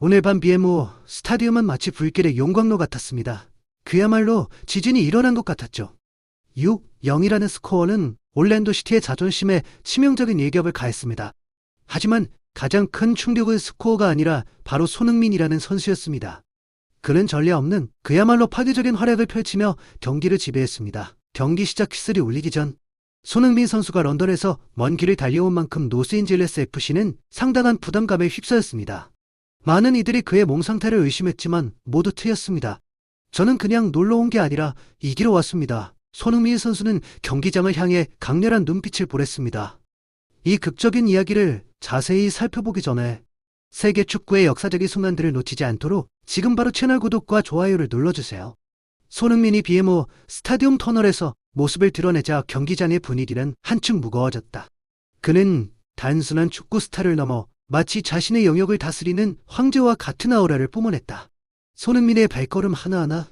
오늘 밤 BMO 스타디움은 마치 불길의 용광로 같았습니다. 그야말로 지진이 일어난 것 같았죠. 6-0이라는 스코어는 올랜도 시티의 자존심에 치명적인 일격을 가했습니다. 하지만 가장 큰 충격은 스코어가 아니라 바로 손흥민이라는 선수였습니다. 그는 전례 없는 그야말로 파괴적인 활약을 펼치며 경기를 지배했습니다. 경기 시작 휘슬이 울리기 전 손흥민 선수가 런던에서 먼 길을 달려온 만큼 로스앤젤레스 FC는 상당한 부담감에 휩싸였습니다. 많은 이들이 그의 몸 상태를 의심했지만 모두 틀렸습니다. 저는 그냥 놀러 온 게 아니라 이기러 왔습니다. 손흥민 선수는 경기장을 향해 강렬한 눈빛을 보냈습니다. 이 극적인 이야기를 자세히 살펴보기 전에 세계 축구의 역사적인 순간들을 놓치지 않도록 지금 바로 채널 구독과 좋아요를 눌러주세요. 손흥민이 BMO 스타디움 터널에서 모습을 드러내자 경기장의 분위기는 한층 무거워졌다. 그는 단순한 축구 스타를 넘어 마치 자신의 영역을 다스리는 황제와 같은 아우라를 뿜어냈다. 손흥민의 발걸음 하나하나,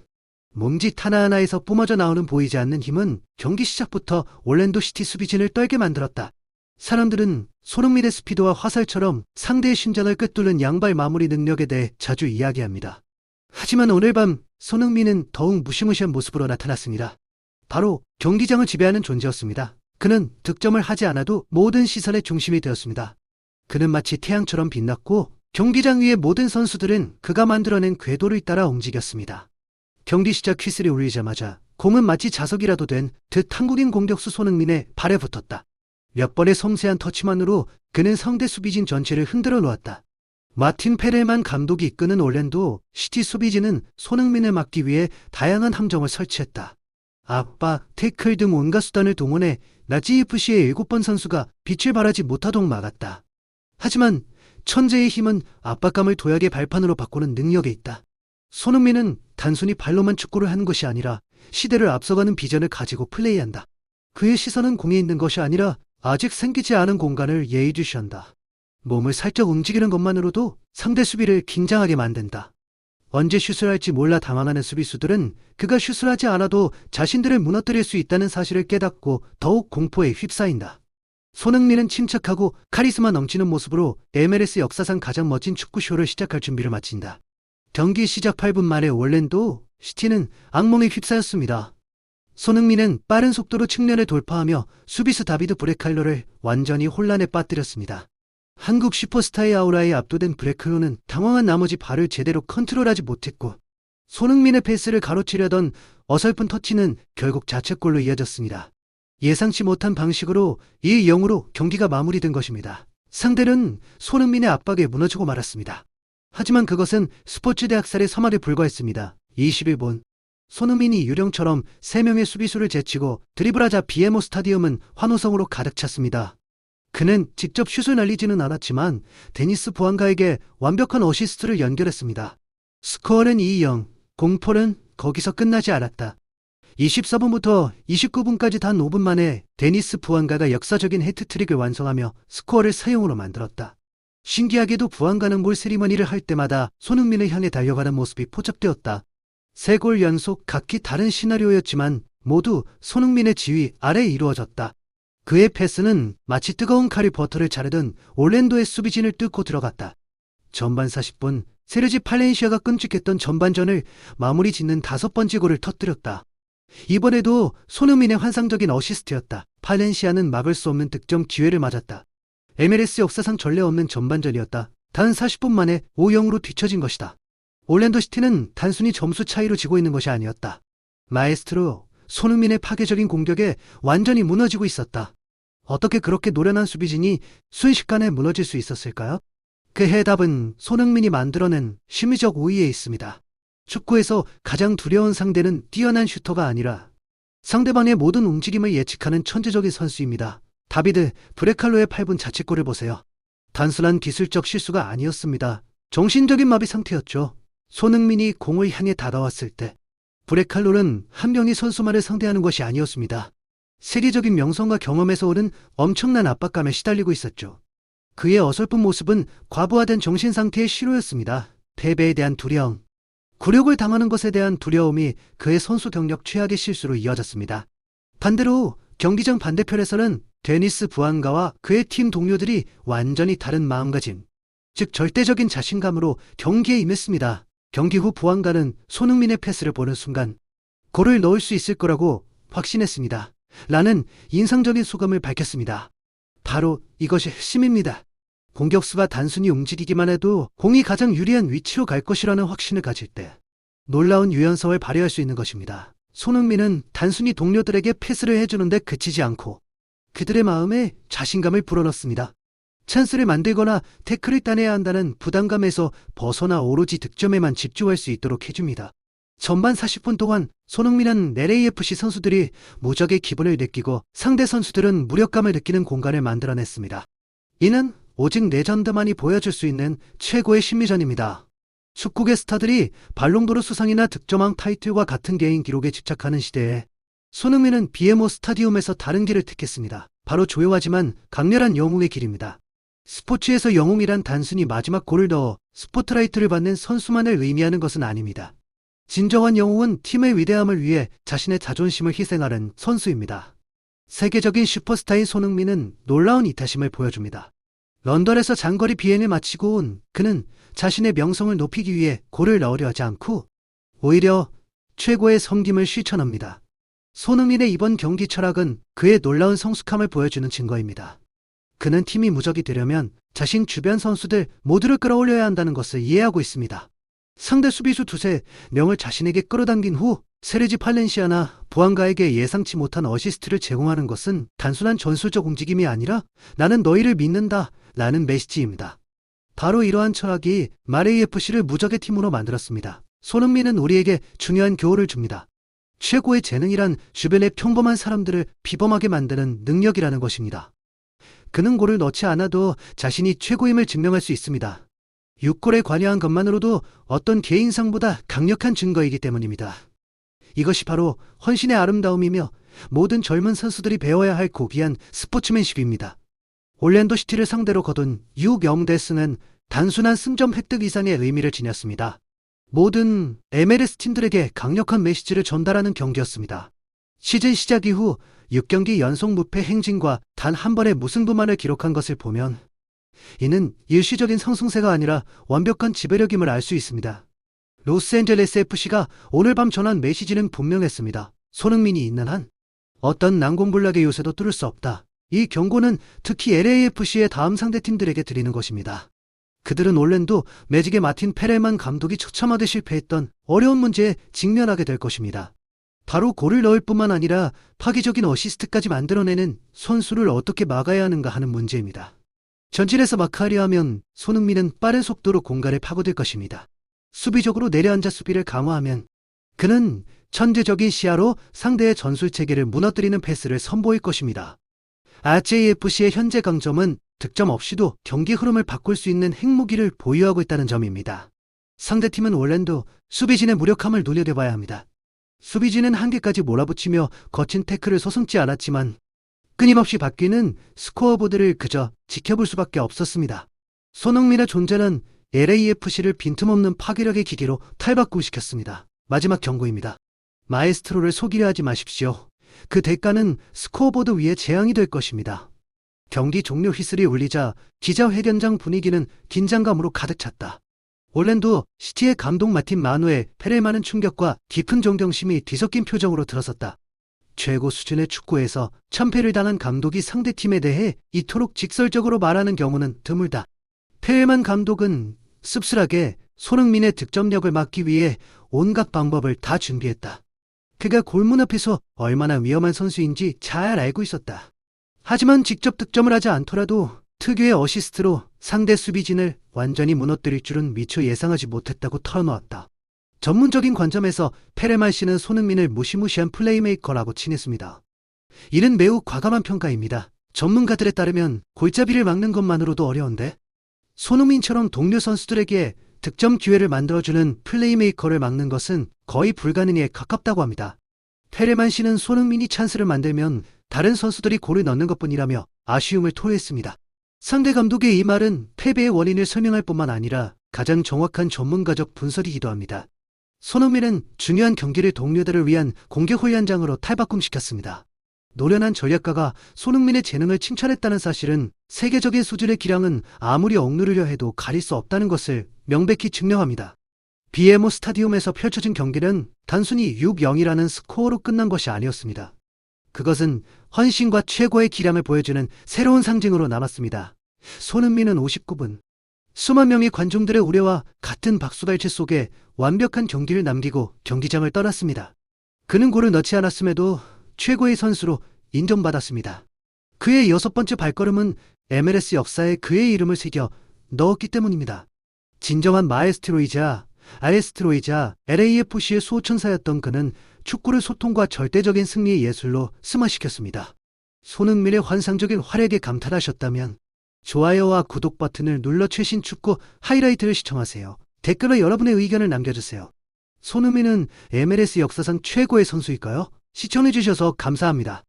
몸짓 하나하나에서 뿜어져 나오는 보이지 않는 힘은 경기 시작부터 올랜도 시티 수비진을 떨게 만들었다. 사람들은 손흥민의 스피드와 화살처럼 상대의 심장을 꿰뚫는 양발 마무리 능력에 대해 자주 이야기합니다. 하지만 오늘 밤 손흥민은 더욱 무시무시한 모습으로 나타났습니다. 바로 경기장을 지배하는 존재였습니다. 그는 득점을 하지 않아도 모든 시선의 중심이 되었습니다. 그는 마치 태양처럼 빛났고 경기장 위의 모든 선수들은 그가 만들어낸 궤도를 따라 움직였습니다. 경기 시작 휘슬이 울리자마자 공은 마치 자석이라도 된 듯 한국인 공격수 손흥민의 발에 붙었다. 몇 번의 섬세한 터치만으로 그는 상대 수비진 전체를 흔들어 놓았다. 마틴 페렐만 감독이 이끄는 올랜도 시티 수비진은 손흥민을 막기 위해 다양한 함정을 설치했다. 압박, 태클 등 온갖 수단을 동원해 나치 FC의 7번 선수가 빛을 발하지 못하도록 막았다. 하지만 천재의 힘은 압박감을 도약의 발판으로 바꾸는 능력에 있다. 손흥민은 단순히 발로만 축구를 하는 것이 아니라 시대를 앞서가는 비전을 가지고 플레이한다. 그의 시선은 공에 있는 것이 아니라 아직 생기지 않은 공간을 예의주시한다. 몸을 살짝 움직이는 것만으로도 상대 수비를 긴장하게 만든다. 언제 슛을 할지 몰라 당황하는 수비수들은 그가 슛을 하지 않아도 자신들을 무너뜨릴 수 있다는 사실을 깨닫고 더욱 공포에 휩싸인다. 손흥민은 침착하고 카리스마 넘치는 모습으로 MLS 역사상 가장 멋진 축구쇼를 시작할 준비를 마친다. 경기 시작 8분 만에 올랜도 시티는 악몽에 휩싸였습니다. 손흥민은 빠른 속도로 측면을 돌파하며 수비수 다비드 브레칼로를 완전히 혼란에 빠뜨렸습니다. 한국 슈퍼스타의 아우라에 압도된 브레칼로는 당황한 나머지 발을 제대로 컨트롤하지 못했고 손흥민의 패스를 가로채려던 어설픈 터치는 결국 자책골로 이어졌습니다. 예상치 못한 방식으로 2-0으로 경기가 마무리된 것입니다. 상대는 손흥민의 압박에 무너지고 말았습니다. 하지만 그것은 스포츠대 학살의 서막에 불과했습니다. 21분 손흥민이 유령처럼 3명의 수비수를 제치고 드리블하자 BMO 스타디움은 환호성으로 가득 찼습니다. 그는 직접 슛을 날리지는 않았지만 데니스 부안가에게 완벽한 어시스트를 연결했습니다. 스코어는 2-0, 공포는 거기서 끝나지 않았다. 24분부터 29분까지 단 5분 만에 데니스 부안가가 역사적인 해트트릭을 완성하며 스코어를 3-0으로 만들었다. 신기하게도 부안가는 골 세리머니를 할 때마다 손흥민을 향해 달려가는 모습이 포착되었다. 3골 연속 각기 다른 시나리오였지만 모두 손흥민의 지휘 아래 이루어졌다. 그의 패스는 마치 뜨거운 칼이 버터를 자르던 올랜도의 수비진을 뚫고 들어갔다. 전반 40분 세르지 팔렌시아가 끔찍했던 전반전을 마무리 짓는 5번째 골을 터뜨렸다. 이번에도 손흥민의 환상적인 어시스트였다. 팔렌시아는 막을 수 없는 득점 기회를 맞았다. MLS 역사상 전례 없는 전반전이었다. 단 40분 만에 5-0으로 뒤처진 것이다. 올랜도 시티는 단순히 점수 차이로 지고 있는 것이 아니었다. 마에스트로 손흥민의 파괴적인 공격에 완전히 무너지고 있었다. 어떻게 그렇게 노련한 수비진이 순식간에 무너질 수 있었을까요? 그 해답은 손흥민이 만들어낸 심리적 우위에 있습니다. 축구에서 가장 두려운 상대는 뛰어난 슈터가 아니라 상대방의 모든 움직임을 예측하는 천재적인 선수입니다. 다비드 브레칼로의 8분 자책골을 보세요. 단순한 기술적 실수가 아니었습니다. 정신적인 마비 상태였죠. 손흥민이 공을 향해 다가왔을 때 브레칼로는 한 명의 선수만을 상대하는 것이 아니었습니다. 세계적인 명성과 경험에서 오는 엄청난 압박감에 시달리고 있었죠. 그의 어설픈 모습은 과부하된 정신 상태의 시로였습니다. 패배에 대한 두려움, 굴욕을 당하는 것에 대한 두려움이 그의 선수 경력 최악의 실수로 이어졌습니다. 반대로 경기장 반대편에서는 데니스 부안가와 그의 팀 동료들이 완전히 다른 마음가짐, 즉 절대적인 자신감으로 경기에 임했습니다. 경기 후 보안관은 손흥민의 패스를 보는 순간 골을 넣을 수 있을 거라고 확신했습니다. 라는 인상적인 소감을 밝혔습니다. 바로 이것이 핵심입니다. 공격수가 단순히 움직이기만 해도 공이 가장 유리한 위치로 갈 것이라는 확신을 가질 때 놀라운 유연성을 발휘할 수 있는 것입니다. 손흥민은 단순히 동료들에게 패스를 해주는데 그치지 않고 그들의 마음에 자신감을 불어넣습니다. 찬스를 만들거나 태클을 따내야 한다는 부담감에서 벗어나 오로지 득점에만 집중할 수 있도록 해줍니다. 전반 40분 동안 손흥민은 LAFC 선수들이 무적의 기분을 느끼고 상대 선수들은 무력감을 느끼는 공간을 만들어냈습니다. 이는 오직 레전드만이 보여줄 수 있는 최고의 심리전입니다. 축구계 스타들이 발롱도르 수상이나 득점왕 타이틀과 같은 개인 기록에 집착하는 시대에 손흥민은 BMO 스타디움에서 다른 길을 택했습니다. 바로 조용하지만 강렬한 영웅의 길입니다. 스포츠에서 영웅이란 단순히 마지막 골을 넣어 스포트라이트를 받는 선수만을 의미하는 것은 아닙니다. 진정한 영웅은 팀의 위대함을 위해 자신의 자존심을 희생하는 선수입니다. 세계적인 슈퍼스타인 손흥민은 놀라운 이타심을 보여줍니다. 런던에서 장거리 비행을 마치고 온 그는 자신의 명성을 높이기 위해 골을 넣으려 하지 않고 오히려 최고의 섬김을 실천합니다. 손흥민의 이번 경기 철학은 그의 놀라운 성숙함을 보여주는 증거입니다. 그는 팀이 무적이 되려면 자신 주변 선수들 모두를 끌어올려야 한다는 것을 이해하고 있습니다. 상대 수비수 두세 명을 자신에게 끌어당긴 후 세르지 팔렌시아나 보안가에게 예상치 못한 어시스트를 제공하는 것은 단순한 전술적 움직임이 아니라 나는 너희를 믿는다 라는 메시지입니다. 바로 이러한 철학이 LAFC를 무적의 팀으로 만들었습니다. 손흥민은 우리에게 중요한 교훈을 줍니다. 최고의 재능이란 주변의 평범한 사람들을 비범하게 만드는 능력이라는 것입니다. 그는 골을 넣지 않아도 자신이 최고임을 증명할 수 있습니다. 6골에 관여한 것만으로도 어떤 개인상보다 강력한 증거이기 때문입니다. 이것이 바로 헌신의 아름다움이며 모든 젊은 선수들이 배워야 할 고귀한 스포츠맨십입니다. 올랜도 시티를 상대로 거둔 6-0대승은 단순한 승점 획득 이상의 의미를 지녔습니다. 모든 MLS 팀들에게 강력한 메시지를 전달하는 경기였습니다. 시즌 시작 이후 6경기 연속 무패 행진과 단 한 번의 무승부만을 기록한 것을 보면 이는 일시적인 상승세가 아니라 완벽한 지배력임을 알 수 있습니다. 로스앤젤레스 FC가 오늘 밤 전한 메시지는 분명했습니다. 손흥민이 있는 한 어떤 난공불락의 요새도 뚫을 수 없다. 이 경고는 특히 LAFC의 다음 상대팀들에게 드리는 것입니다. 그들은 올랜도 매직의 마틴 페레만 감독이 처참하게 실패했던 어려운 문제에 직면하게 될 것입니다. 바로 골을 넣을 뿐만 아니라 파괴적인 어시스트까지 만들어내는 선수를 어떻게 막아야 하는가 하는 문제입니다. 전진해서 마크하려 하면 손흥민은 빠른 속도로 공간을 파고들 것입니다. 수비적으로 내려앉아 수비를 강화하면 그는 천재적인 시야로 상대의 전술체계를 무너뜨리는 패스를 선보일 것입니다. RJFC의 현재 강점은 득점 없이도 경기 흐름을 바꿀 수 있는 핵무기를 보유하고 있다는 점입니다. 상대팀은 올랜도 수비진의 무력함을 눈여겨봐야 합니다. 수비진은 한계까지 몰아붙이며 거친 태클을 서슴지 않았지만 끊임없이 바뀌는 스코어보드를 그저 지켜볼 수밖에 없었습니다. 손흥민의 존재는 LAFC를 빈틈없는 파괴력의 기계로 탈바꿈시켰습니다. 마지막 경고입니다. 마에스트로를 속이려 하지 마십시오. 그 대가는 스코어보드 위에 재앙이 될 것입니다. 경기 종료 휘슬이 울리자 기자회견장 분위기는 긴장감으로 가득 찼다. 올랜도 시티의 감독 마틴 마누엘 페레만은 충격과 깊은 존경심이 뒤섞인 표정으로 들어섰다. 최고 수준의 축구에서 참패를 당한 감독이 상대팀에 대해 이토록 직설적으로 말하는 경우는 드물다. 페레만 감독은 씁쓸하게 손흥민의 득점력을 막기 위해 온갖 방법을 다 준비했다. 그가 골문 앞에서 얼마나 위험한 선수인지 잘 알고 있었다. 하지만 직접 득점을 하지 않더라도 특유의 어시스트로 상대 수비진을 완전히 무너뜨릴 줄은 미처 예상하지 못했다고 털어놓았다. 전문적인 관점에서 페레만 씨는 손흥민을 무시무시한 플레이메이커라고 칭했습니다. 이는 매우 과감한 평가입니다. 전문가들에 따르면 골잡이를 막는 것만으로도 어려운데 손흥민처럼 동료 선수들에게 득점 기회를 만들어주는 플레이메이커를 막는 것은 거의 불가능에 가깝다고 합니다. 페레만 씨는 손흥민이 찬스를 만들면 다른 선수들이 골을 넣는 것뿐이라며 아쉬움을 토로했습니다. 상대 감독의 이 말은 패배의 원인을 설명할 뿐만 아니라 가장 정확한 전문가적 분석이기도 합니다. 손흥민은 중요한 경기를 동료들을 위한 공격 훈련장으로 탈바꿈시켰습니다. 노련한 전략가가 손흥민의 재능을 칭찬했다는 사실은 세계적인 수준의 기량은 아무리 억누르려 해도 가릴 수 없다는 것을 명백히 증명합니다. BMO 스타디움에서 펼쳐진 경기는 단순히 6-0이라는 스코어로 끝난 것이 아니었습니다. 그것은 헌신과 최고의 기량을 보여주는 새로운 상징으로 남았습니다. 손흥민은 59분. 수만 명의 관중들의 우려와 같은 박수갈채 속에 완벽한 경기를 남기고 경기장을 떠났습니다. 그는 골을 넣지 않았음에도 최고의 선수로 인정받았습니다. 그의 6번째 발걸음은 MLS 역사에 그의 이름을 새겨 넣었기 때문입니다. 진정한 마에스트로이자 아에스트로이자 LAFC의 수호천사였던 그는 축구를 소통과 절대적인 승리의 예술로 승화시켰습니다. 손흥민의 환상적인 활약에 감탄하셨다면 좋아요와 구독 버튼을 눌러 최신 축구 하이라이트를 시청하세요. 댓글로 여러분의 의견을 남겨주세요. 손흥민은 MLS 역사상 최고의 선수일까요? 시청해주셔서 감사합니다.